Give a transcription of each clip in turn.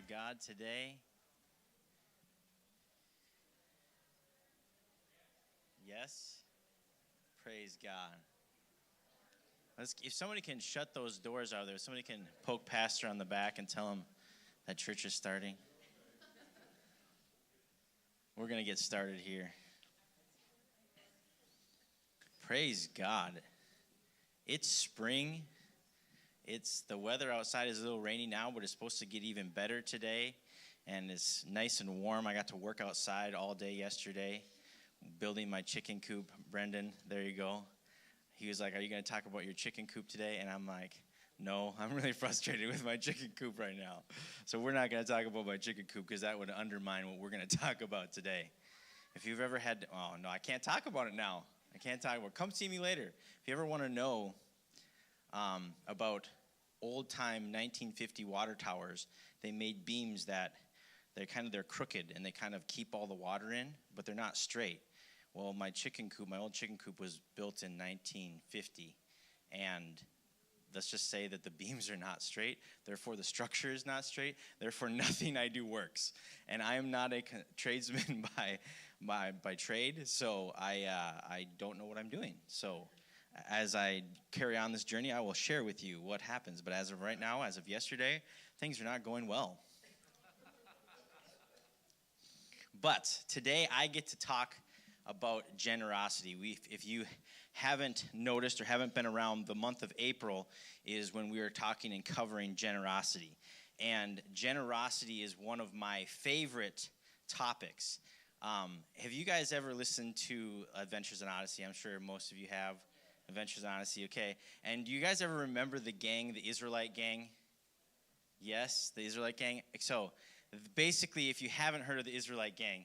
of God today? Yes? Praise God. If somebody can shut those doors out there, somebody can poke Pastor on the back and tell him that church is starting. We're going to get started here. Praise God. It's spring. The weather outside is a little rainy now, but it's supposed to get even better today. And it's nice and warm. I got to work outside all day yesterday, building my chicken coop. Brendan, there you go. He was like, "Are you going to talk about your chicken coop today?" And I'm like, "No, I'm really frustrated with my chicken coop right now. So we're not going to talk about my chicken coop because that would undermine what we're going to talk about today." If you've ever had, oh no, I can't talk about it now. I can't talk about it. Come see me later. If you ever want to know about old-time 1950 water towers, they made beams that they're crooked and they kind of keep all the water in, but they're not straight. Well, my old chicken coop was built in 1950, and let's just say that the beams are not straight, therefore the structure is not straight, therefore nothing I do works. And I am not a tradesman by trade, so I don't know what I'm doing. So as I carry on this journey, I will share with you what happens. But as of right now, as of yesterday, things are not going well. But today I get to talk about generosity. If you haven't noticed or haven't been around, the month of April is when we are talking and covering generosity. And generosity is one of my favorite topics. Have you guys ever listened to Adventures in Odyssey? I'm sure most of you have. Adventures in Odyssey, okay. And do you guys ever remember the gang, the Israelite gang? Yes, the Israelite gang. So basically, if you haven't heard of the Israelite gang,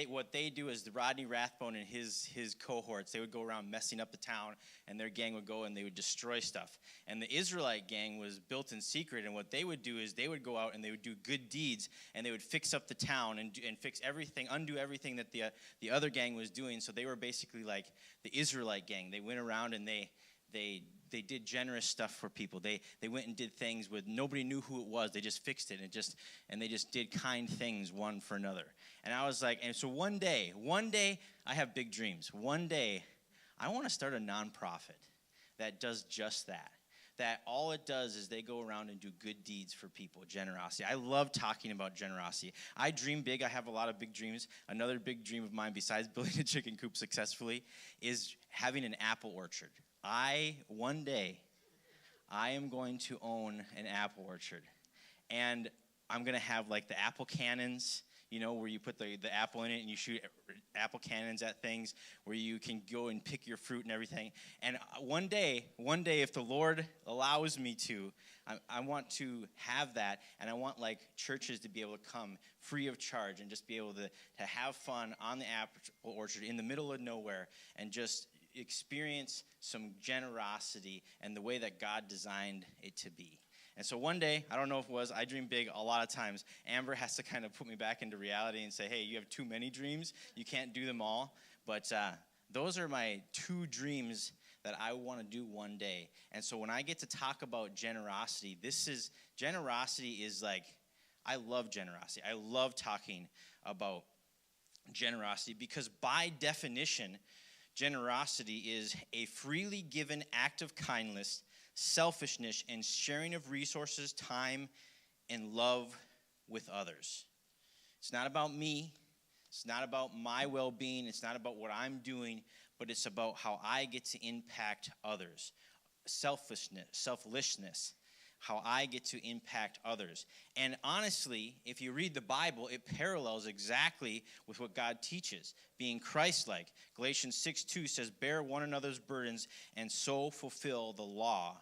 what they do is the Rodney Rathbone and his cohorts, they would go around messing up the town, and their gang would go and they would destroy stuff. And the Israelite gang was built in secret, and what they would do is they would go out and they would do good deeds, and they would fix up the town and fix everything, undo everything that the other gang was doing. So they were basically like the Israelite gang. They went around and they did generous stuff for people. They went and did things with nobody knew who it was. They just fixed it and they just did kind things one for another. And I was like, and so one day I have big dreams. One day I want to start a nonprofit that does just that. That all it does is they go around and do good deeds for people, generosity. I love talking about generosity. I dream big. I have a lot of big dreams. Another big dream of mine, besides building a chicken coop successfully, is having an apple orchard. One day, I am going to own an apple orchard. And I'm going to have like the apple cannons, where you put the apple in it and you shoot apple cannons at things, where you can go and pick your fruit and everything. And one day, if the Lord allows me to, I want to have that, and I want like churches to be able to come free of charge and just be able to have fun on the apple orchard in the middle of nowhere and just experience some generosity and the way that God designed it to be. And so one day, I don't know if it was, I dream big a lot of times. Amber has to kind of put me back into reality and say, hey, you have too many dreams. You can't do them all. But those are my two dreams that I want to do one day. And so when I get to talk about generosity, generosity is like, I love generosity. I love talking about generosity because by definition, generosity is a freely given act of kindness, selfishness, and sharing of resources, time, and love with others. It's not about me. It's not about my well-being. It's not about what I'm doing, but it's about how I get to impact others. Selflessness, how I get to impact others. And honestly, if you read the Bible, it parallels exactly with what God teaches, being Christ-like. Galatians 6:2 says, bear one another's burdens and so fulfill the law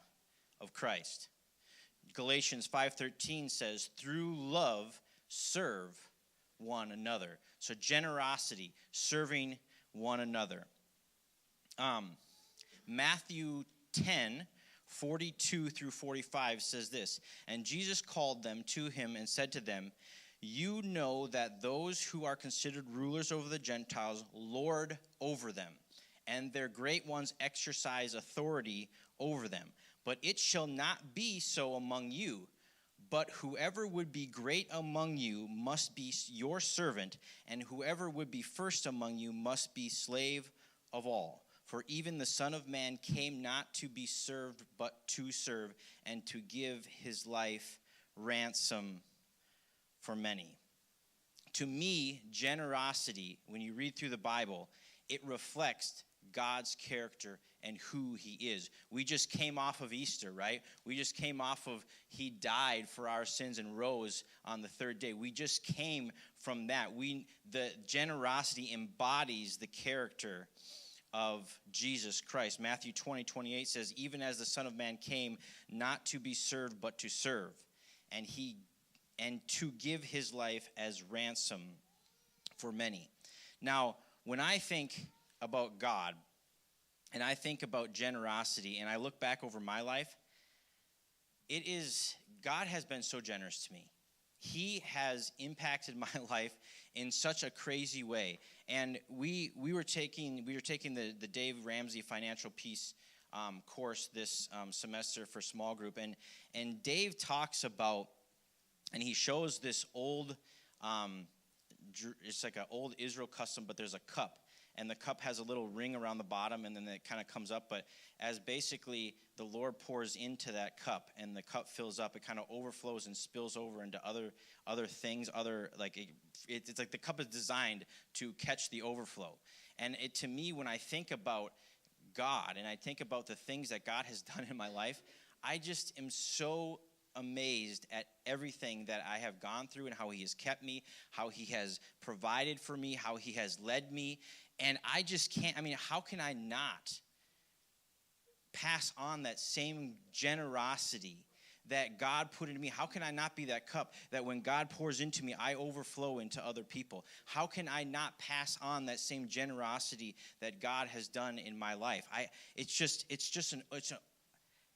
of Christ. Galatians 5:13 says, through love, serve one another. So generosity, serving one another. Matthew 10:42 through 45 says this, and Jesus called them to him and said to them, you know that those who are considered rulers over the Gentiles lord over them, and their great ones exercise authority over them. But it shall not be so among you, But whoever would be great among you must be your servant, and whoever would be first among you must be slave of all. For even the Son of Man came not to be served, but to serve, and to give his life ransom for many. To me, generosity, when you read through the Bible, it reflects God's character and who he is. We just came off of Easter, right? We just came off of he died for our sins and rose on the third day. We just came from that. The generosity embodies the character of Jesus Christ. Matthew 20:28 says, even as the Son of Man came not to be served, but to serve, and to give his life as ransom for many. Now, when I think about God, and I think about generosity, and I look back over my life, God has been so generous to me. He has impacted my life in such a crazy way. And we were taking the Dave Ramsey Financial Peace course this semester for small group, and Dave talks about, and he shows this old, it's like an old Israel custom, but there's a cup. And the cup has a little ring around the bottom, and then it kind of comes up. But as basically the Lord pours into that cup, and the cup fills up, it kind of overflows and spills over into other things. It's like the cup is designed to catch the overflow. And to me, when I think about God, and I think about the things that God has done in my life, I just am so amazed at everything that I have gone through and how he has kept me, how he has provided for me, how he has led me. And I just can't, how can I not pass on that same generosity that God put into me? How can I not be that cup that when God pours into me, I overflow into other people? How can I not pass on that same generosity that God has done in my life? It's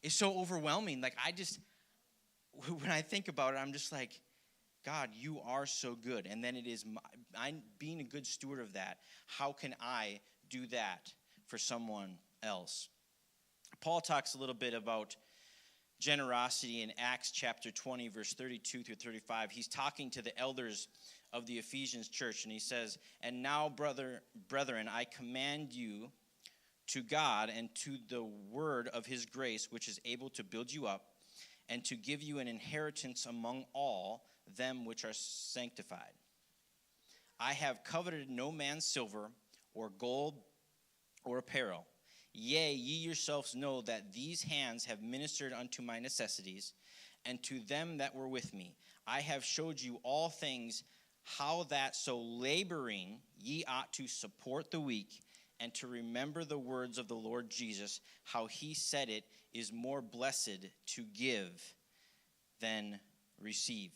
so overwhelming. When I think about it, I'm just like, God, you are so good. And then I'm being a good steward of that. How can I do that for someone else? Paul talks a little bit about generosity in Acts chapter 20, verse 32 through 35. He's talking to the elders of the Ephesians church, and he says, and now, brethren, I command you to God and to the word of his grace, which is able to build you up and to give you an inheritance among all them which are sanctified. I have coveted no man's silver or gold or apparel. Yea, ye yourselves know that these hands have ministered unto my necessities, and to them that were with me. I have showed you all things, how that so laboring ye ought to support the weak, and to remember the words of the Lord Jesus, how he said it is more blessed to give than receive.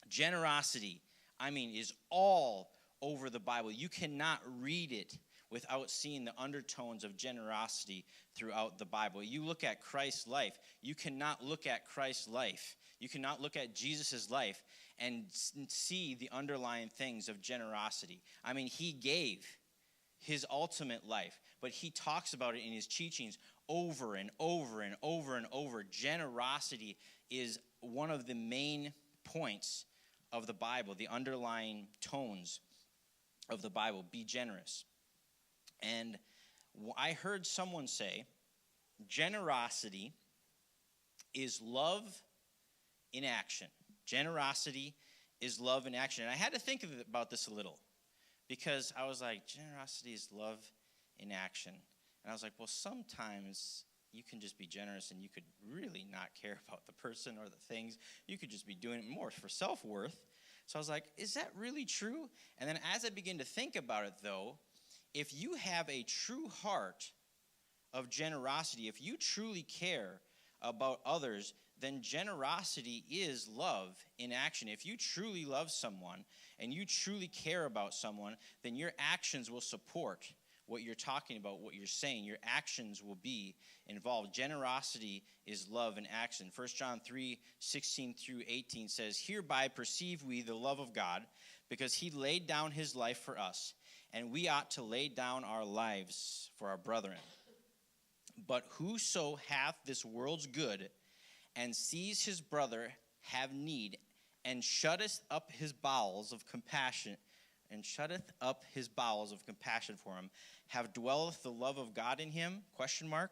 Generosity, is all over the Bible. You cannot read it without seeing the undertones of generosity throughout the Bible. You look at Christ's life. You cannot look at Christ's life. You cannot look at Jesus' life and see the underlying things of generosity. He gave his ultimate life, but he talks about it in his teachings over and over and over and over. Generosity is one of the main points of the Bible, the underlying tones of the Bible. Be generous. And I heard someone say, generosity is love in action. Generosity is love in action. And I had to think about this a little, because I was like, generosity is love in action. And I was like, well, sometimes you can just be generous and you could really not care about the person or the things. You could just be doing it more for self-worth. So I was like, is that really true? And then as I began to think about it, though, if you have a true heart of generosity, if you truly care about others, then generosity is love in action. If you truly love someone and you truly care about someone, then your actions will support what you're talking about, what you're saying. Your actions will be involved. Generosity is love in action. 1 John 3:16 through 18 says, hereby perceive we the love of God, because he laid down his life for us, and we ought to lay down our lives for our brethren. But whoso hath this world's good and sees his brother have need, and shutteth up his bowels of compassion, for him, have dwelleth the love of God in him? Question mark.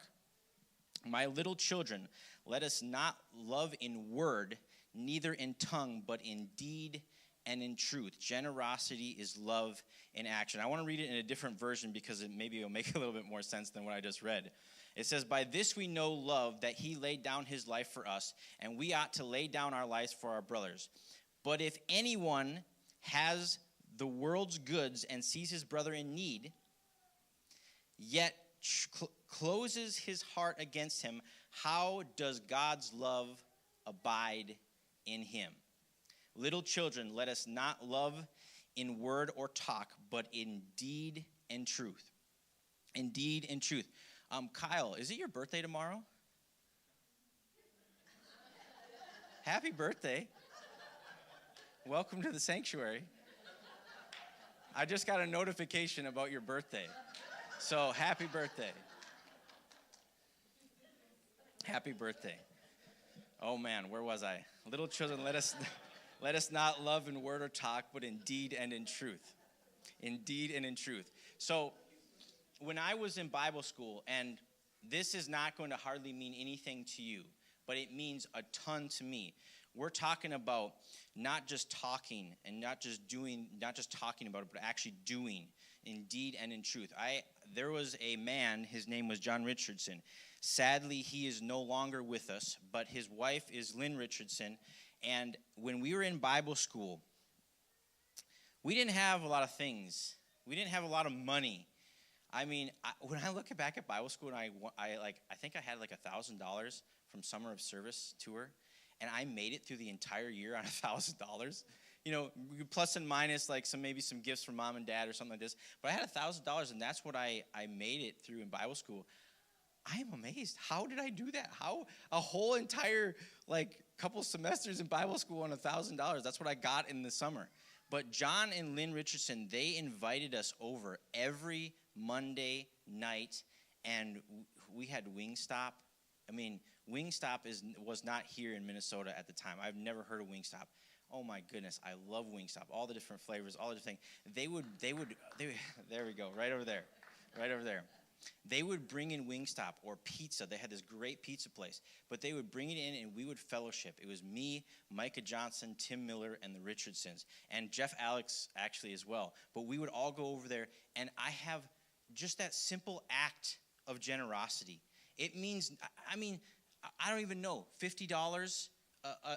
My little children, let us not love in word, neither in tongue, but in deed and in truth. Generosity is love in action. I want to read it in a different version because it'll make a little bit more sense than what I just read. It says, by this we know love, that he laid down his life for us, and we ought to lay down our lives for our brothers. But if anyone has the world's goods and sees his brother in need, yet closes his heart against him, how does God's love abide in him? Little children, let us not love in word or talk, but in deed and truth. In deed and truth. Kyle, is it your birthday tomorrow? Happy birthday. Welcome to the sanctuary. I just got a notification about your birthday. So happy birthday. Happy birthday. Oh man, where was I? Little children, let us not love in word or talk, but in deed and in truth. In deed and in truth. So when I was in Bible school, and this is not going to hardly mean anything to you, but it means a ton to me. We're talking about not just talking and not just talking about it, but actually doing in deed and in truth. There was a man, his name was John Richardson. Sadly, he is no longer with us, but his wife is Lynn Richardson. And when we were in Bible school, we didn't have a lot of things. We didn't have a lot of money. I mean, when I look back at Bible school, and I think I had like $1,000 from Summer of Service tour, and I made it through the entire year on $1,000. You know, plus and minus like maybe some gifts from mom and dad or something like this. But I had $1,000, and that's what I made it through in Bible school. I am amazed. How did I do that? How a whole entire couple semesters in Bible school on $1,000? That's what I got in the summer. But John and Lynn Richardson, they invited us over every Monday night, and we had Wingstop. I mean, Wingstop was not here in Minnesota at the time. I've never heard of Wingstop. Oh my goodness, I love Wingstop. All the different flavors, all the different things. They would. There we go, right over there. They would bring in Wingstop or pizza. They had this great pizza place, but they would bring it in and we would fellowship. It was me, Micah Johnson, Tim Miller, and the Richardsons, and Jeff Alex actually as well. But we would all go over there, and I have just that simple act of generosity. It means, I mean, I don't even know, $50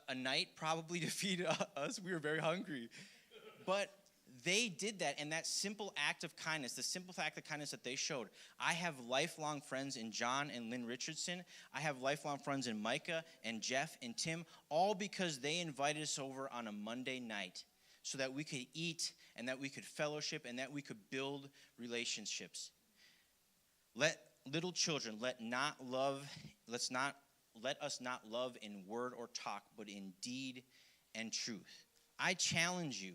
a night probably to feed us. We were very hungry. But they did that, and that simple act of kindness, the simple act of kindness that they showed. I have lifelong friends in John and Lynn Richardson. I have lifelong friends in Micah and Jeff and Tim, all because they invited us over on a Monday night so that we could eat and that we could fellowship and that we could build relationships. Little children, let us not love in word or talk, but in deed and truth. I challenge you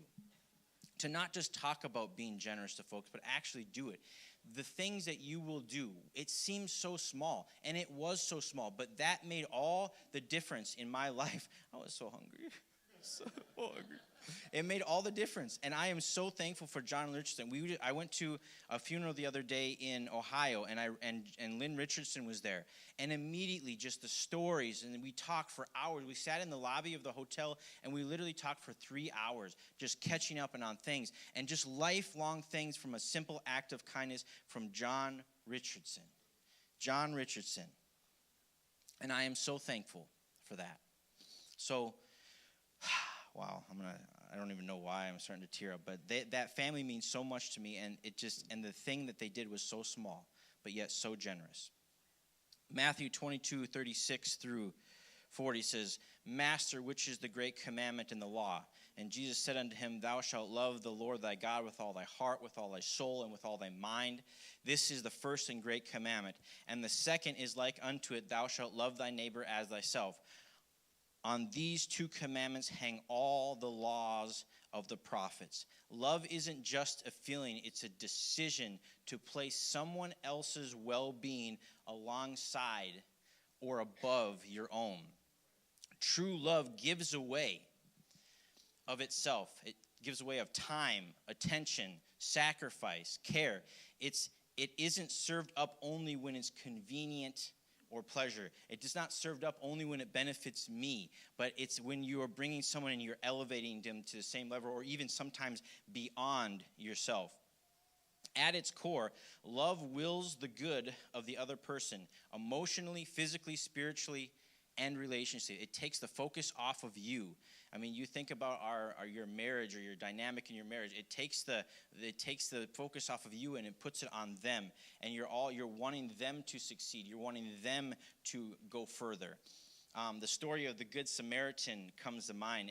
to not just talk about being generous to folks, but actually do it. The things that you will do, it seems so small, and it was so small, but that made all the difference in my life. I was so hungry. So hungry. It made all the difference, and I am so thankful for John Richardson. I went to a funeral the other day in Ohio, and Lynn Richardson was there, and immediately just the stories, and we talked for hours. We sat in the lobby of the hotel, and we literally talked for 3 hours, just catching up and on things, and just lifelong things from a simple act of kindness from John Richardson. John Richardson, and I am so thankful for that. So, wow, I don't even know why I'm starting to tear up, but that family means so much to me, and the thing that they did was so small, but yet so generous. Matthew 22:36 through 40 says, Master, which is the great commandment in the law? And Jesus said unto him, Thou shalt love the Lord thy God with all thy heart, with all thy soul, and with all thy mind. This is the first and great commandment. And the second is like unto it, Thou shalt love thy neighbor as thyself. On these two commandments hang all the laws of the prophets. Love isn't just a feeling, it's a decision to place someone else's well-being alongside or above your own. True love gives away of itself. It gives away of time, attention, sacrifice, care. It isn't served up only when it's convenient or pleasure. It is not served up only when it benefits me, but it's when you are bringing someone and you're elevating them to the same level or even sometimes beyond yourself. At its core, love wills the good of the other person, emotionally, physically, spiritually, and relationship. It takes the focus off of you. I mean, you think about your marriage or your dynamic in your marriage. It takes the focus off of you and it puts it on them. And you're wanting them to succeed. You're wanting them to go further. The story of the Good Samaritan comes to mind,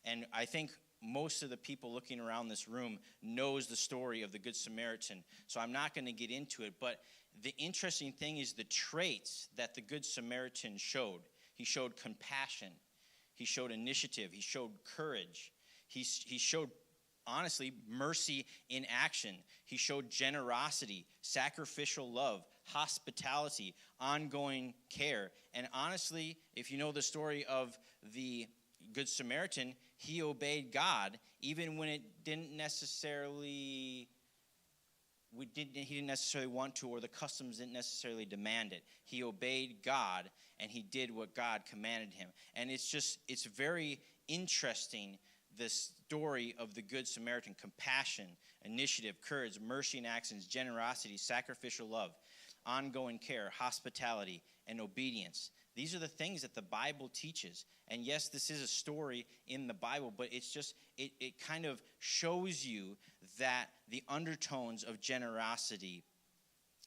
and I think most of the people looking around this room knows the story of the Good Samaritan. So I'm not going to get into it, but the interesting thing is the traits that the Good Samaritan showed. He showed compassion. He showed initiative. He showed courage. He showed, honestly, mercy in action. He showed generosity, sacrificial love, hospitality, ongoing care. And honestly, if you know the story of the Good Samaritan, he obeyed God even when it didn't necessarily he didn't necessarily want to, or the customs didn't necessarily demand it. He obeyed God, and he did what God commanded him. And it's very interesting, the story of the Good Samaritan: compassion, initiative, courage, mercy in actions, generosity, sacrificial love, ongoing care, hospitality, and obedience. These are the things that the Bible teaches. And yes, this is a story in the Bible, but it's just, it kind of shows you that the undertones of generosity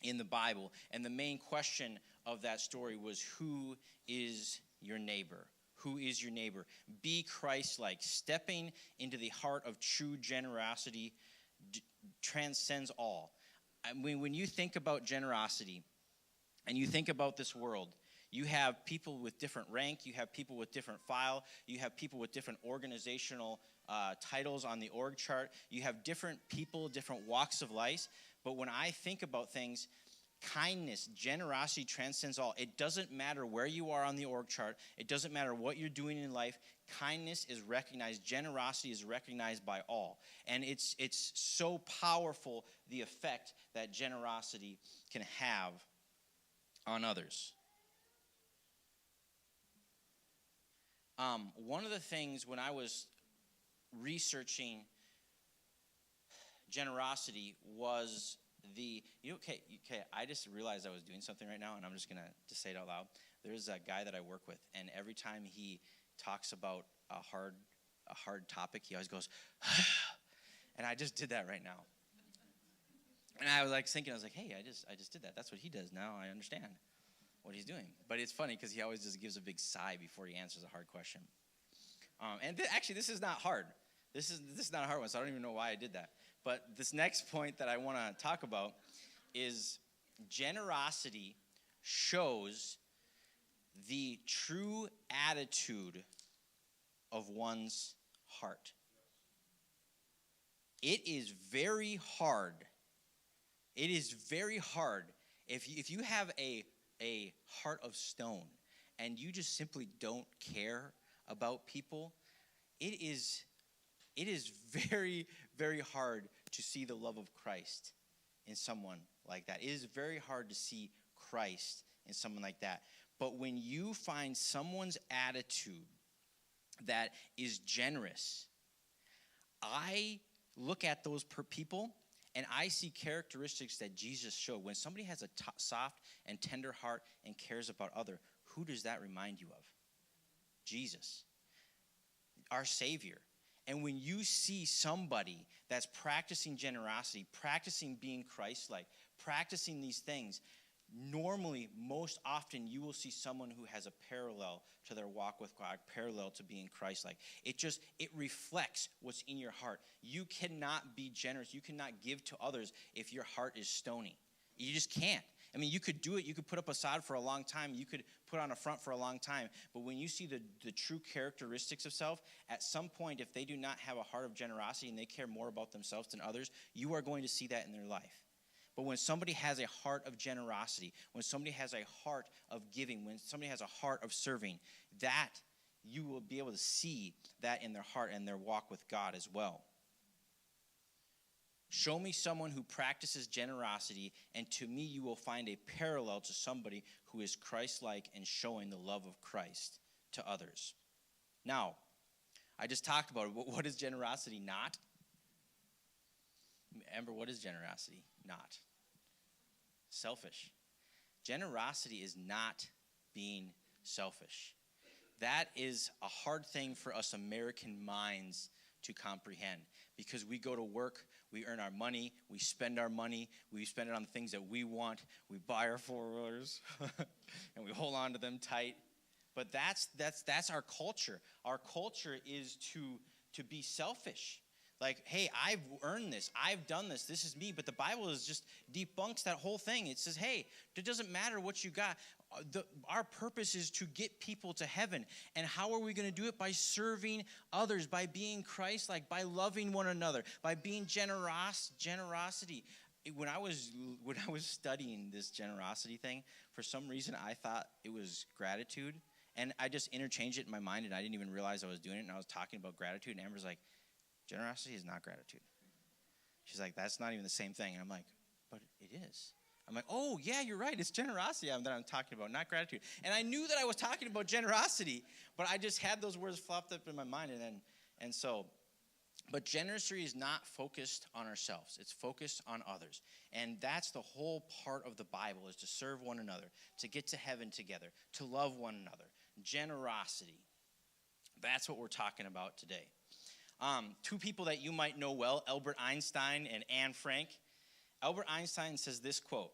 in the Bible. And the main question of that story was, who is your neighbor? Who is your neighbor? Be Christ-like. Stepping into the heart of true generosity transcends all. I mean, when you think about generosity and you think about this world, you have people with different rank, you have people with different file, you have people with different organizational titles on the org chart, you have different people, different walks of life. But when I think about things, kindness, generosity transcends all. It doesn't matter where you are on the org chart. It doesn't matter what you're doing in life. Kindness is recognized. Generosity is recognized by all. And it's so powerful, the effect that generosity can have on others. One of the things when I was researching generosity was okay, I just realized I was doing something right now, and I'm just going to say it out loud. There's a guy that I work with, and every time he talks about a hard topic, he always goes, and I just did that right now. And I was thinking, hey, I just did that. That's what he does now. I understand what he's doing. But it's funny because he always just gives a big sigh before he answers a hard question. Actually, this is not hard. This is not a hard one, so I don't even know why I did that. But this next point that I want to talk about is generosity shows the true attitude of one's heart. It is very hard. It is very hard if you have a heart of stone and you just simply don't care about people. It is very, very hard to see the love of Christ in someone like that. It is very hard to see Christ in someone like that. But when you find someone's attitude that is generous, I look at those people and I see characteristics that Jesus showed. When somebody has a soft and tender heart and cares about others, who does that remind you of? Jesus, our Savior. And when you see somebody that's practicing generosity, practicing being Christ-like, practicing these things, normally, most often, you will see someone who has a parallel to their walk with God, parallel to being Christ-like. It reflects what's in your heart. You cannot be generous. You cannot give to others if your heart is stony. You just can't. I mean, you could do it. You could put up a facade for a long time. You could put on a front for a long time. But when you see the true characteristics of self, at some point, if they do not have a heart of generosity and they care more about themselves than others, you are going to see that in their life. But when somebody has a heart of generosity, when somebody has a heart of giving, when somebody has a heart of serving, that you will be able to see that in their heart and their walk with God as well. Show me someone who practices generosity, and to me you will find a parallel to somebody who is Christ-like and showing the love of Christ to others. Now, I just talked about it. What is generosity not? Amber, what is generosity not? Selfish. Generosity is not being selfish. That is a hard thing for us American minds to comprehend, because we go to work, we earn our money, we spend it on the things that we want, we buy our four-wheelers, and we hold on to them tight. But that's our culture. Our culture is to be selfish. Like, hey, I've earned this. I've done this. This is me. But the Bible is just debunks that whole thing. It says, hey, it doesn't matter what you got. Our purpose is to get people to heaven. And how are we going to do it? By serving others, by being Christ-like, by loving one another, by being generosity. When I was studying this generosity thing, for some reason I thought it was gratitude. And I just interchanged it in my mind, and I didn't even realize I was doing it. And I was talking about gratitude, and Amber's like, generosity is not gratitude. She's like, that's not even the same thing. And I'm like, but it is. I'm like, oh, yeah, you're right. It's generosity that I'm talking about, not gratitude. And I knew that I was talking about generosity, but I just had those words flopped up in my mind. But generosity is not focused on ourselves. It's focused on others. And that's the whole part of the Bible, is to serve one another, to get to heaven together, to love one another. Generosity. That's what we're talking about today. Two people that you might know well, Albert Einstein and Anne Frank. Albert Einstein says this quote,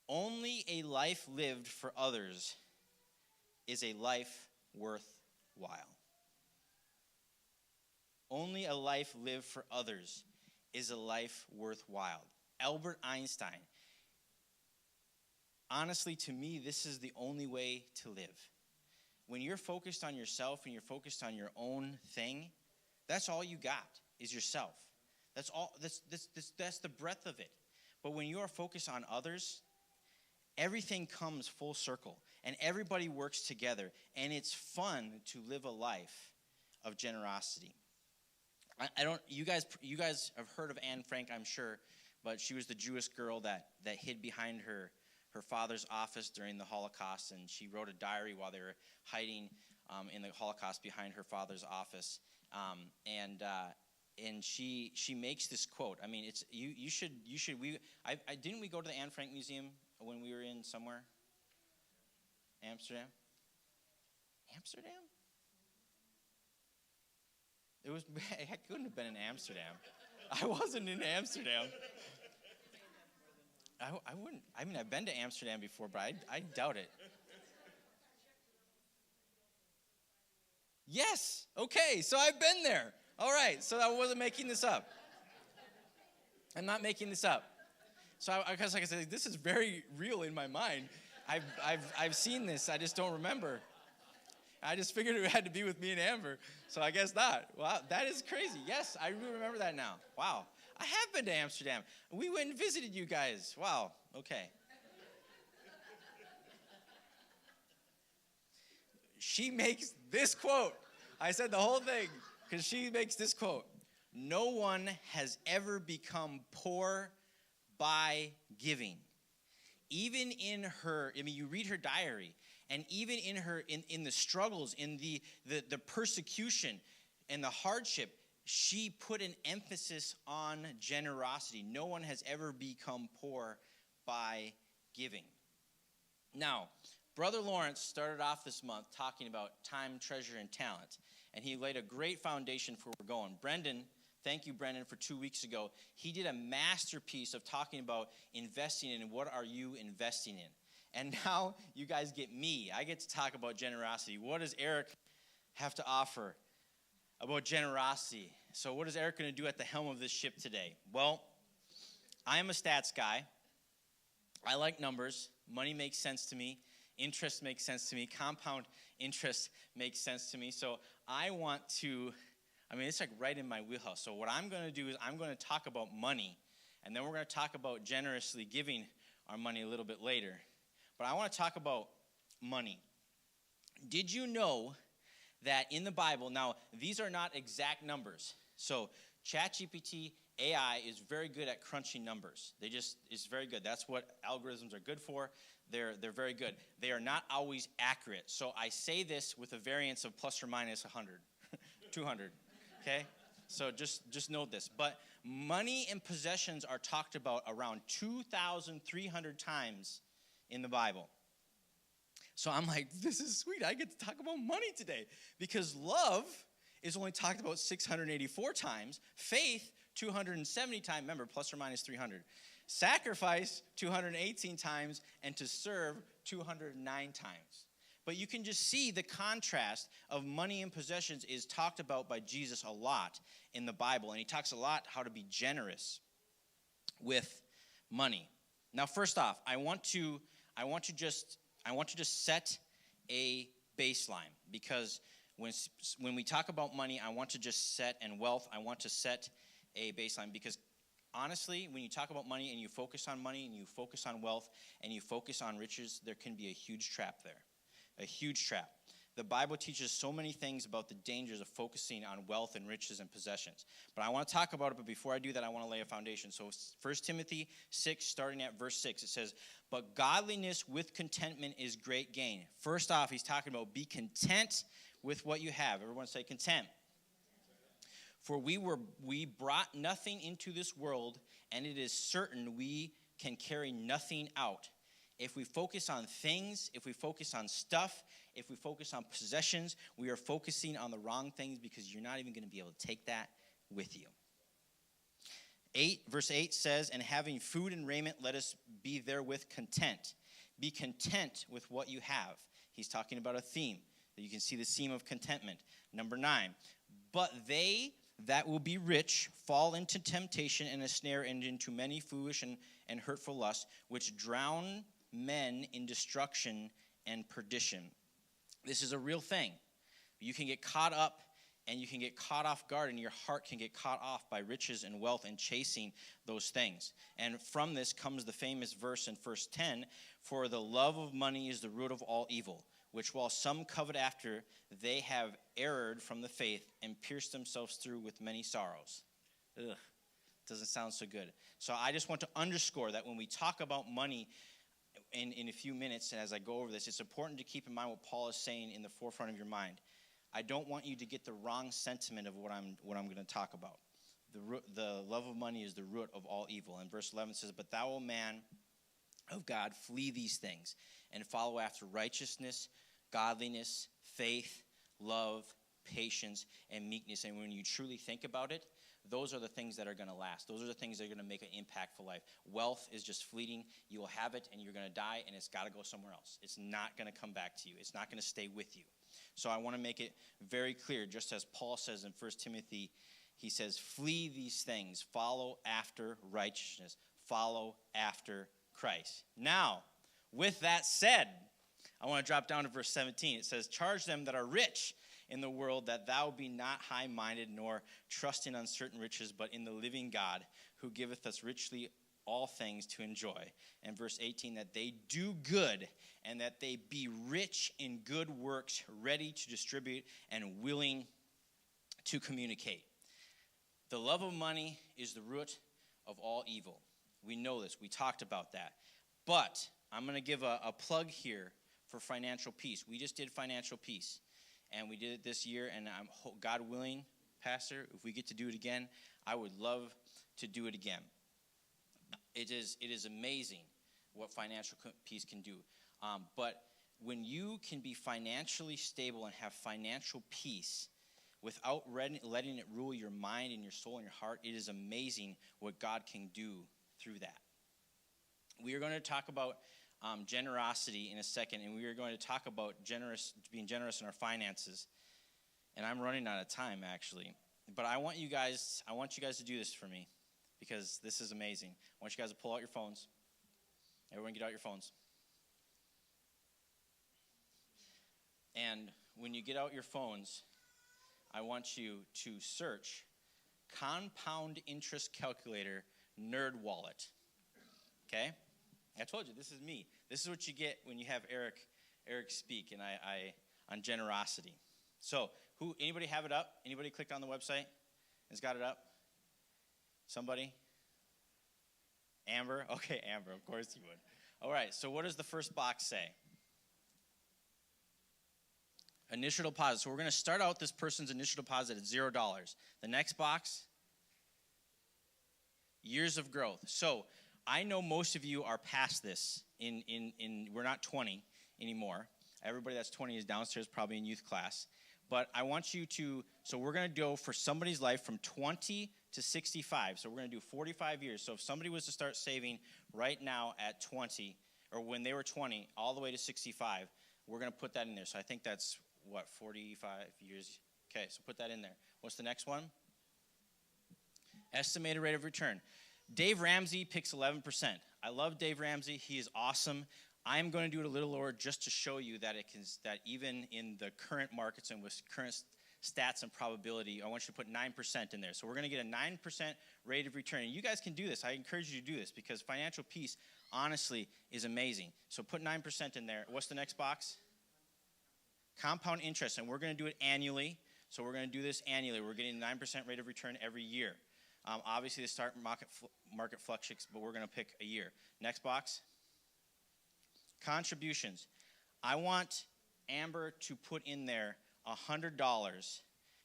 "Only a life lived for others is a life worthwhile." Only a life lived for others is a life worthwhile. Albert Einstein. Honestly, to me, this is the only way to live. When you're focused on yourself and you're focused on your own thing, that's all you got is yourself. That's all. That's the breadth of it. But when you are focused on others, everything comes full circle, and everybody works together, and it's fun to live a life of generosity. You guys have heard of Anne Frank, I'm sure, but she was the Jewish girl that hid behind her father's office during the Holocaust, and she wrote a diary while they were hiding in the Holocaust behind her father's office. And she makes this quote. I mean, it's you should didn't we go to the Anne Frank Museum when we were in somewhere? Amsterdam? It couldn't have been in Amsterdam. I wasn't in Amsterdam. I wouldn't. I mean, I've been to Amsterdam before, but I doubt it. Yes. Okay. So I've been there. All right. So I wasn't making this up. I'm not making this up. So because like I said, this is very real in my mind. I've seen this. I just don't remember. I just figured it had to be with me and Amber. So I guess not. Wow, that is crazy. Yes, I really remember that now. Wow. I have been to Amsterdam. We went and visited you guys. Wow. Okay. She makes this quote. I said the whole thing because she makes this quote. "No one has ever become poor by giving." Even in her, I mean, you read her diary, and even in her, in the struggles, in the persecution and the hardship, she put an emphasis on generosity. No one has ever become poor by giving. Now, Brother Lawrence started off this month talking about time, treasure, and talent, and he laid a great foundation for where we're going. Brendan, thank you, Brendan, for 2 weeks ago. He did a masterpiece of talking about investing in, and what are you investing in. And now you guys get me. I get to talk about generosity. What does Eric have to offer about generosity? So what is Eric going to do at the helm of this ship today? Well, I am a stats guy. I like numbers. Money makes sense to me. Interest makes sense to me. Compound interest makes sense to me. So I want to, it's like right in my wheelhouse. So what I'm going to do is I'm going to talk about money, and then we're going to talk about generously giving our money a little bit later. But I want to talk about money. Did you know that in the Bible, now these are not exact numbers. So ChatGPT AI is very good at crunching numbers. It's very good. That's what algorithms are good for. They're very good. They are not always accurate. So I say this with a variance of plus or minus 100, 200, okay? So just note this. But money and possessions are talked about around 2,300 times in the Bible. So I'm like, this is sweet. I get to talk about money today. Because love is only talked about 684 times. Faith, 270 times. Remember, plus or minus 300. Sacrifice, 218 times. And to serve, 209 times. But you can just see the contrast of money and possessions is talked about by Jesus a lot in the Bible. And he talks a lot how to be generous with money. Now, first off, I want to just set a baseline, because when we talk about money, I want to just set, and wealth, I want to set a baseline, because honestly, when you talk about money and you focus on money and you focus on wealth and you focus on riches, there can be a huge trap there, a huge trap. The Bible teaches so many things about the dangers of focusing on wealth and riches and possessions. But I want to talk about it, but before I do that, I want to lay a foundation. So 1 Timothy 6, starting at verse 6, it says, "But godliness with contentment is great gain." First off, he's talking about be content with what you have. Everyone say content. "For we brought nothing into this world, and it is certain we can carry nothing out." If we focus on things, if we focus on stuff, if we focus on possessions, we are focusing on the wrong things, because you're not even going to be able to take that with you. Verse 8 says, "And having food and raiment, let us be therewith content." Be content with what you have. He's talking about a theme. You can see the theme of contentment. Number 9, "But they that will be rich fall into temptation and a snare, and into many foolish and hurtful lusts, which drown men in destruction and perdition." This is a real thing. You can get caught up and you can get caught off guard, and your heart can get caught off by riches and wealth and chasing those things. And from this comes the famous verse in verse 10, "For the love of money is the root of all evil, which while some covet after, they have erred from the faith and pierced themselves through with many sorrows." Ugh, doesn't sound so good. So I just want to underscore that when we talk about money in a few minutes, and as I go over this, it's important to keep in mind what Paul is saying in the forefront of your mind. I don't want you to get the wrong sentiment of what I'm going to talk about. The love of money is the root of all evil. And verse 11 says, "But thou, O man of God, flee these things, and follow after righteousness, godliness, faith, love, patience, and meekness." And when you truly think about it, those are the things that are going to last. Those are the things that are going to make an impactful life. Wealth is just fleeting. You will have it, and you're going to die, and it's got to go somewhere else. It's not going to come back to you. It's not going to stay with you. So I want to make it very clear, just as Paul says in 1 Timothy, he says, "Flee these things, follow after righteousness, follow after Christ." Now, with that said, I want to drop down to verse 17. It says, "Charge them that are rich in the world, that thou be not high-minded, nor trust in uncertain riches, but in the living God, who giveth us richly all things to enjoy." And verse 18, "That they do good, and that they be rich in good works, ready to distribute, and willing to communicate." The love of money is the root of all evil. We know this. We talked about that. But I'm going to give a plug here for Financial Peace. We just did Financial Peace, and we did it this year, and God willing, Pastor, if we get to do it again, I would love to do it again. It is amazing what Financial Peace can do. But when you can be financially stable and have financial peace without letting it rule your mind and your soul and your heart, it is amazing what God can do through that. We are going to talk about generosity in a second, and we are going to talk about being generous in our finances. And I'm running out of time, actually. But I want you guys to do this for me, because this is amazing. I want you guys to pull out your phones. Everyone get out your phones. And when you get out your phones, I want you to search Compound Interest Calculator Nerd Wallet. Okay? I told you, this is me. This is what you get when you have Eric speak and I on generosity. So, anybody have it up? Anybody clicked on the website? Has got it up? Somebody? Amber? Okay, Amber, of course you would. All right, so what does the first box say? Initial deposit. So we're going to start out this person's initial deposit at $0. The next box, years of growth. So I know most of you are past this. We're not 20 anymore. Everybody that's 20 is downstairs, probably in youth class. But I want you to, so we're going to go for somebody's life from 20 to 65. So we're going to do 45 years. So if somebody was to start saving right now at 20, or when they were 20, all the way to 65, we're going to put that in there. So I think that's, 45 years? Okay, so put that in there. What's the next one? Estimated rate of return. Dave Ramsey picks 11%. I love Dave Ramsey. He is awesome. I'm going to do it a little lower just to show you that that even in the current markets and with current stats and probability, I want you to put 9% in there. So we're going to get a 9% rate of return. And you guys can do this. I encourage you to do this because financial peace, honestly, is amazing. So put 9% in there. What's the next box? Compound interest. And we're going to do it annually. So we're going to do this annually. We're getting a 9% rate of return every year. Obviously, the start market fluctuates, but we're going to pick a year. Next box. Contributions. I want Amber to put in there $100,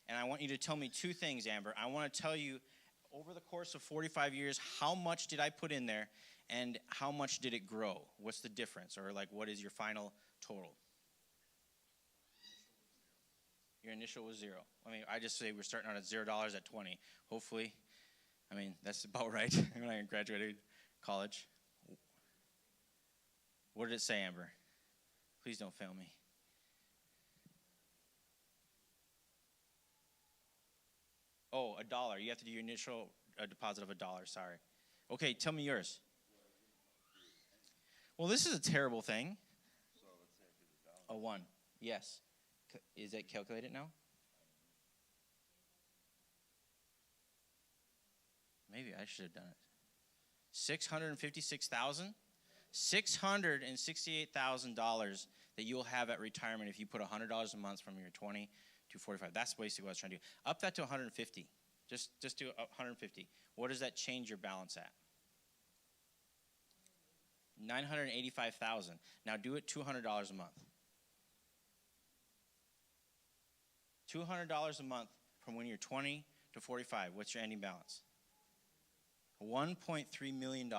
and I want you to tell me two things, Amber. I want to tell you, over the course of 45 years, how much did I put in there, and how much did it grow? What's the difference, or like what is your final total? Your initial was 0. I mean, I just say we're starting out at $0 at 20. Hopefully, I mean, that's about right when I graduated college. What did it say, Amber? Please don't fail me. Oh, $1. You have to do your initial deposit of $1, sorry. Okay, tell me yours. Well, this is a terrible thing. A 1, yes. Is it calculated now? Maybe I should have done it. 656,000? $668,000 that you'll have at retirement if you put $100 a month from your 20 to 45. That's basically what I was trying to do. Up that to 150. Just do 150. What does that change your balance at? 985,000. Now do it $200 a month. $200 a month from when you're 20 to 45. What's your ending balance? $1.3 million.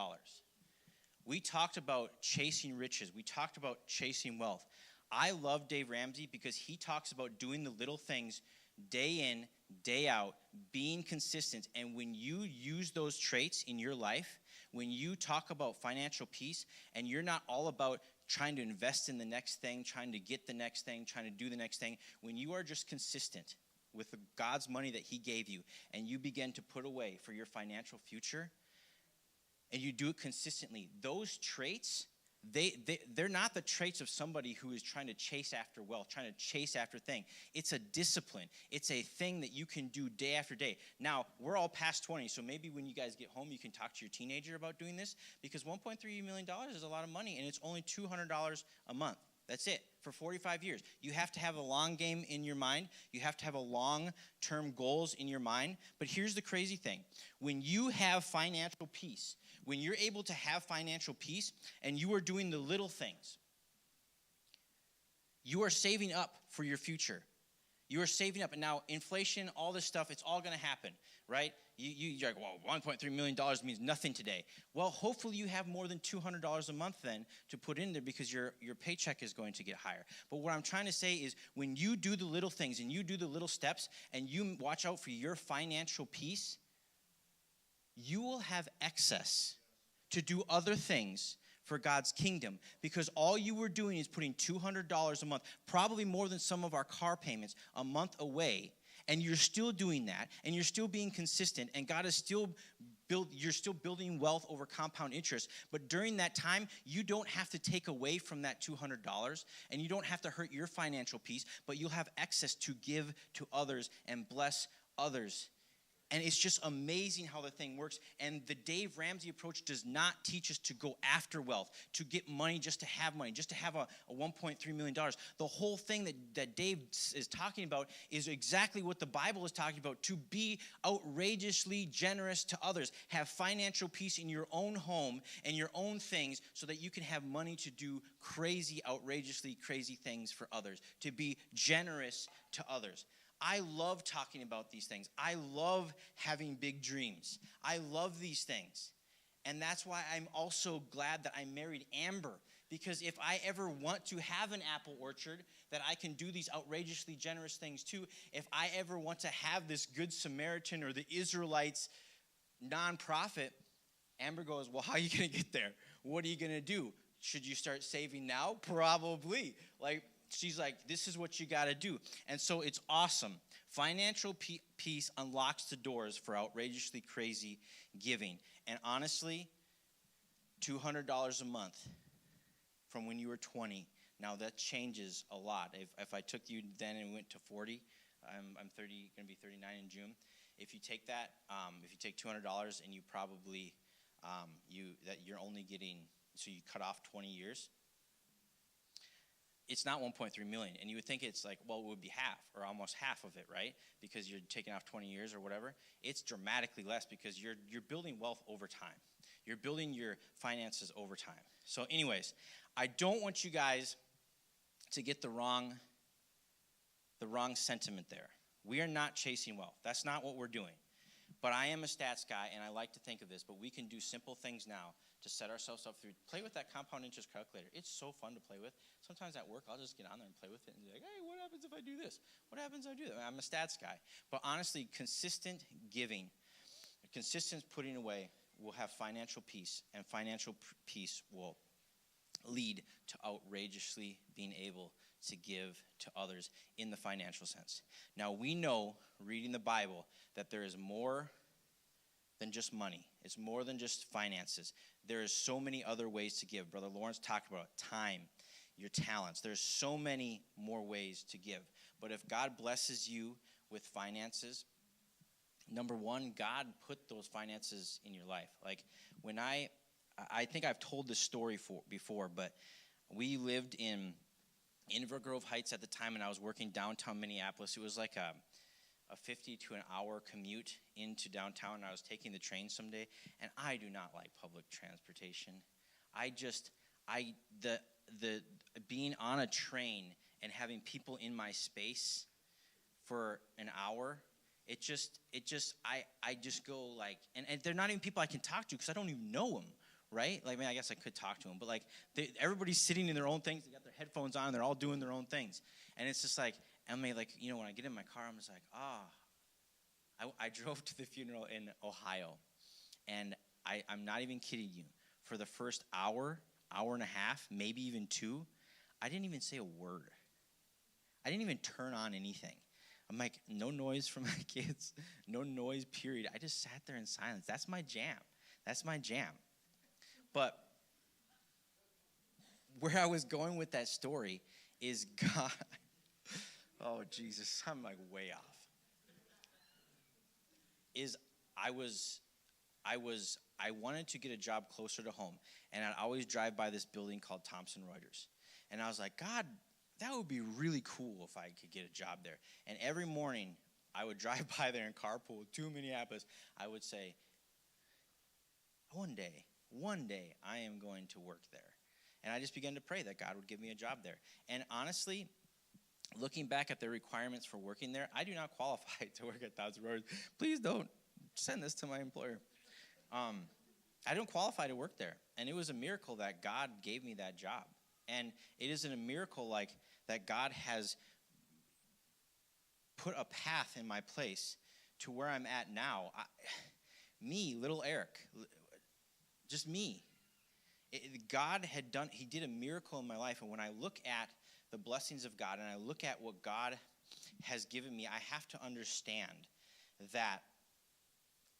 We talked about chasing riches. We talked about chasing wealth. I love Dave Ramsey because he talks about doing the little things day in, day out, being consistent. And when you use those traits in your life, when you talk about financial peace and you're not all about trying to invest in the next thing, trying to get the next thing, trying to do the next thing, when you are just consistent with God's money that he gave you and you begin to put away for your financial future and you do it consistently, those traits, they're not the traits of somebody who is trying to chase after wealth, trying to chase after thing. It's a discipline. It's a thing that you can do day after day. Now, we're all past 20, so maybe when you guys get home, you can talk to your teenager about doing this because $1.3 million is a lot of money, and it's only $200 a month. That's it for 45 years. You have to have a long game in your mind. You have to have a long-term goals in your mind. But here's the crazy thing. When you have financial peace, when you're able to have financial peace and you are doing the little things, you are saving up for your future. You are saving up. And now inflation, all this stuff, it's all going to happen, right? You're like, well, $1.3 million means nothing today. Well, hopefully you have more than $200 a month then to put in there because your paycheck is going to get higher. But what I'm trying to say is when you do the little things and you do the little steps and you watch out for your financial peace, you will have excess to do other things for God's kingdom because all you were doing is putting $200 a month, probably more than some of our car payments, a month away, and you're still doing that, and you're still being consistent, and God is still you're still building wealth over compound interest. But during that time, you don't have to take away from that $200, and you don't have to hurt your financial peace, but you'll have excess to give to others and bless others. And it's just amazing how the thing works. And the Dave Ramsey approach does not teach us to go after wealth, to get money just to have money, just to have a $1.3 million. The whole thing that Dave is talking about is exactly what the Bible is talking about, to be outrageously generous to others. Have financial peace in your own home and your own things so that you can have money to do crazy, outrageously crazy things for others, to be generous to others. I love talking about these things. I love having big dreams. I love these things. And that's why I'm also glad that I married Amber, because if I ever want to have an apple orchard that I can do these outrageously generous things to, if I ever want to have this Good Samaritan or the Israelites nonprofit, Amber goes, well, how are you going to get there? What are you going to do? Should you start saving now? Probably. She's like, this is what you got to do. And so it's awesome. Financial peace unlocks the doors for outrageously crazy giving. And honestly, $200 a month from when you were 20, now that changes a lot. If I took you then and went to 40, I'm 30, going to be 39 in June. If you take that, if you take $200 and you probably, you're only getting, so you cut off 20 years, it's not 1.3 million. And you would think it's like, well, it would be half or almost half of it, right? Because you're taking off 20 years or whatever. It's dramatically less because you're building wealth over time. You're building your finances over time. So anyways, I don't want you guys to get the wrong sentiment there. We are not chasing wealth. That's not what we're doing. But I am a stats guy, and I like to think of this, but we can do simple things now to set ourselves up through. Play with that compound interest calculator. It's so fun to play with. Sometimes at work, I'll just get on there and play with it and be like, hey, what happens if I do this? What happens if I do that? I'm a stats guy. But honestly, consistent giving, consistent putting away will have financial peace, and financial peace will lead to outrageously being able to give to others in the financial sense. Now, we know, reading the Bible, that there is more than just money. It's more than just finances. There is so many other ways to give. Brother Lawrence talked about time, your talents. There's so many more ways to give. But if God blesses you with finances, number one, God put those finances in your life. Like when I think I've told this story before, but we lived in Inver Grove Heights at the time, and I was working downtown Minneapolis. It was like a 50 to an hour commute into downtown. I was taking the train someday, and I do not like public transportation. The being on a train and having people in my space for an hour, I just go like, and they're not even people I can talk to because I don't even know them, right? Like, I mean, I guess I could talk to them, but like, everybody's sitting in their own things. They got their headphones on. They're all doing their own things, and it's just like, I mean, like, you know, when I get in my car, I'm just like, I drove to the funeral in Ohio, and I'm not even kidding you. For the first hour and a half, maybe even 2, I didn't even say a word. I didn't even turn on anything. I'm like, no noise from my kids, no noise, period. I just sat there in silence. That's my jam. But where I was going with that story is God. Oh, Jesus, I'm like way off. I wanted to get a job closer to home, and I'd always drive by this building called Thomson Reuters. And I was like, God, that would be really cool if I could get a job there. And every morning, I would drive by there in carpool to Minneapolis. I would say, one day, I am going to work there. And I just began to pray that God would give me a job there. And honestly, looking back at the requirements for working there, I do not qualify to work at Thomson Reuters. Please don't send this to my employer. I don't qualify to work there. And it was a miracle that God gave me that job. And it isn't a miracle like that God has put a path in my place to where I'm at now. Me, little Eric, just me. God had done, he did a miracle in my life. And when I look at the blessings of God and I look at what God has given me, I have to understand that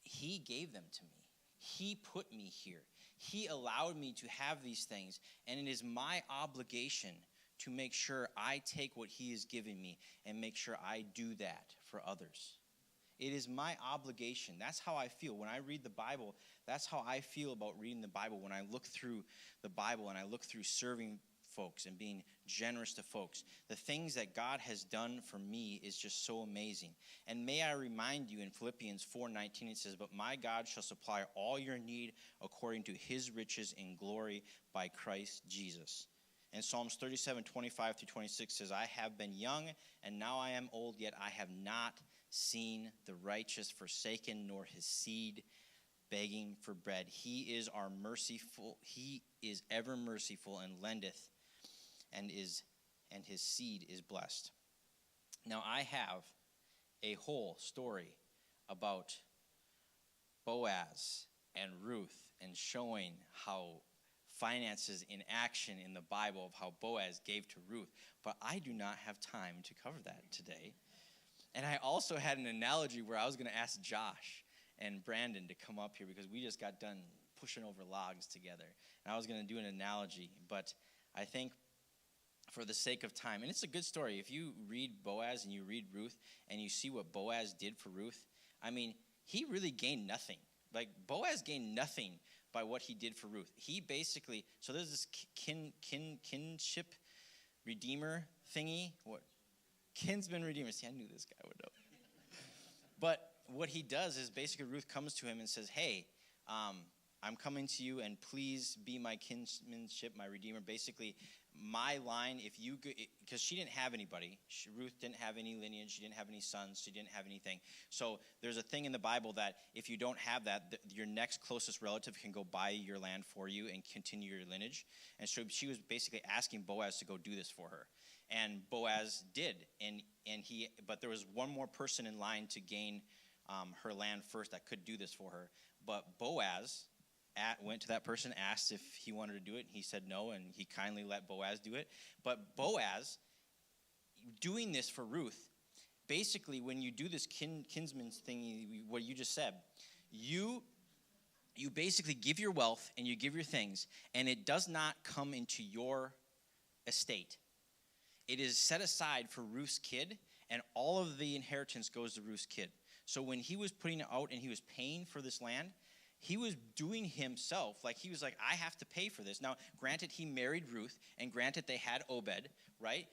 he gave them to me. He put me here. He allowed me to have these things. And it is my obligation to make sure I take what he has given me and make sure I do that for others. It is my obligation. That's how I feel. When I read the Bible, that's how I feel about reading the Bible. When I look through the Bible and I look through serving folks and being generous to folks, the things that God has done for me is just so amazing. And may I remind you, in Philippians 4:19, it says, "But my God shall supply all your need according to his riches in glory by Christ Jesus." And Psalms 37:25-26 says, "I have been young, and now I am old, yet I have not seen the righteous forsaken, nor his seed begging for bread. He is our merciful. He is ever merciful and lendeth, and his seed is blessed." Now I have a whole story about Boaz and Ruth and showing how finances in action in the Bible of how Boaz gave to Ruth, but I do not have time to cover that today. And I also had an analogy where I was going to ask Josh and Brandon to come up here because we just got done pushing over logs together. And I was going to do an analogy, but I think for the sake of time, and it's a good story. If you read Boaz and you read Ruth and you see what Boaz did for Ruth, I mean, he really gained nothing. Like, Boaz gained nothing by what he did for Ruth. He basically, so there's this kinship redeemer thingy. What? Kinsman redeemer. See, I knew this guy would know. But what he does is basically Ruth comes to him and says, "Hey, I'm coming to you, and please be my kinsmanship, my redeemer." Basically, my line, if you, because she didn't have anybody. Ruth didn't have any lineage. She didn't have any sons. She didn't have anything. So there's a thing in the Bible that if you don't have that, your next closest relative can go buy your land for you and continue your lineage. And so she was basically asking Boaz to go do this for her. And Boaz did. But there was one more person in line to gain her land first that could do this for her. But Boaz went to that person, asked if he wanted to do it, and he said no, and he kindly let Boaz do it. But Boaz, doing this for Ruth, basically when you do this kinsman's thing, what you just said, you basically give your wealth and you give your things, and it does not come into your estate. It is set aside for Ruth's kid, and all of the inheritance goes to Ruth's kid. So when he was putting it out and he was paying for this land, he was doing himself, like he was like, I have to pay for this. Now, granted, he married Ruth, and granted, they had Obed, right?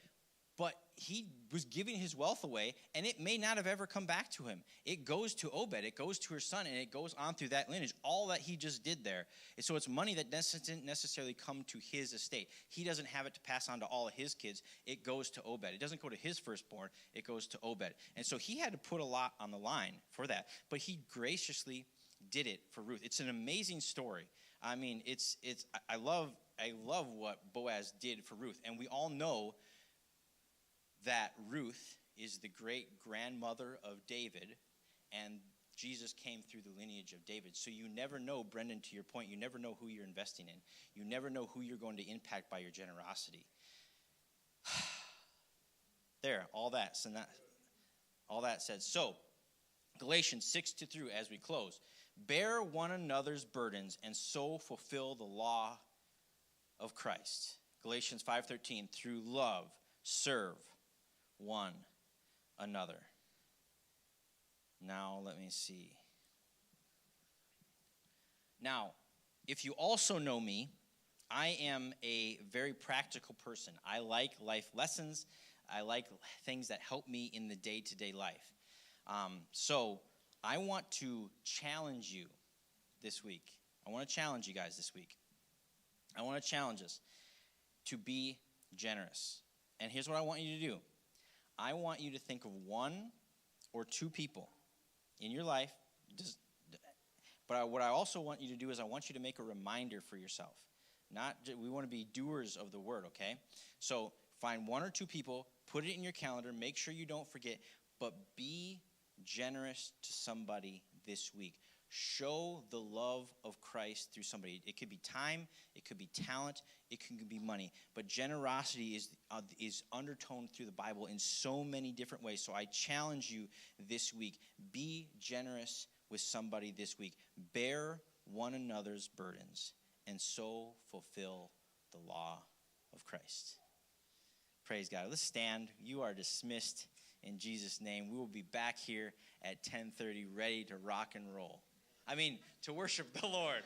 But he was giving his wealth away, and it may not have ever come back to him. It goes to Obed, it goes to her son, and it goes on through that lineage, all that he just did there. And so it's money that didn't necessarily come to his estate. He doesn't have it to pass on to all of his kids. It goes to Obed. It doesn't go to his firstborn. It goes to Obed. And so he had to put a lot on the line for that. But he graciously did it for Ruth. It's an amazing story. I mean, I love what Boaz did for Ruth. And we all know that Ruth is the great-grandmother of David, and Jesus came through the lineage of David. So you never know, Brendan, to your point, you never know who you're investing in. You never know who you're going to impact by your generosity. There, all that said. So, Galatians 6:2 as we close. Bear one another's burdens and so fulfill the law of Christ. Galatians 5:13, through love, serve one another. Now, let me see. Now, if you also know me, I am a very practical person. I like life lessons. I like things that help me in the day-to-day life. So I want to challenge you this week. I want to challenge you guys this week. I want to challenge us to be generous. And here's what I want you to do. I want you to think of one or two people in your life. But what I also want you to do is I want you to make a reminder for yourself. We want to be doers of the word, okay? So find one or two people, put it in your calendar, make sure you don't forget, but be generous to somebody this week. Show the love of Christ through somebody. It could be time, it could be talent, it could be money. But generosity is undertoned through the Bible in so many different ways. So I challenge you this week. Be generous with somebody this week. Bear one another's burdens and so fulfill the law of Christ. Praise God. Let's stand. You are dismissed in Jesus' name. We will be back here at 10:30 ready to rock and roll. I mean, to worship the Lord.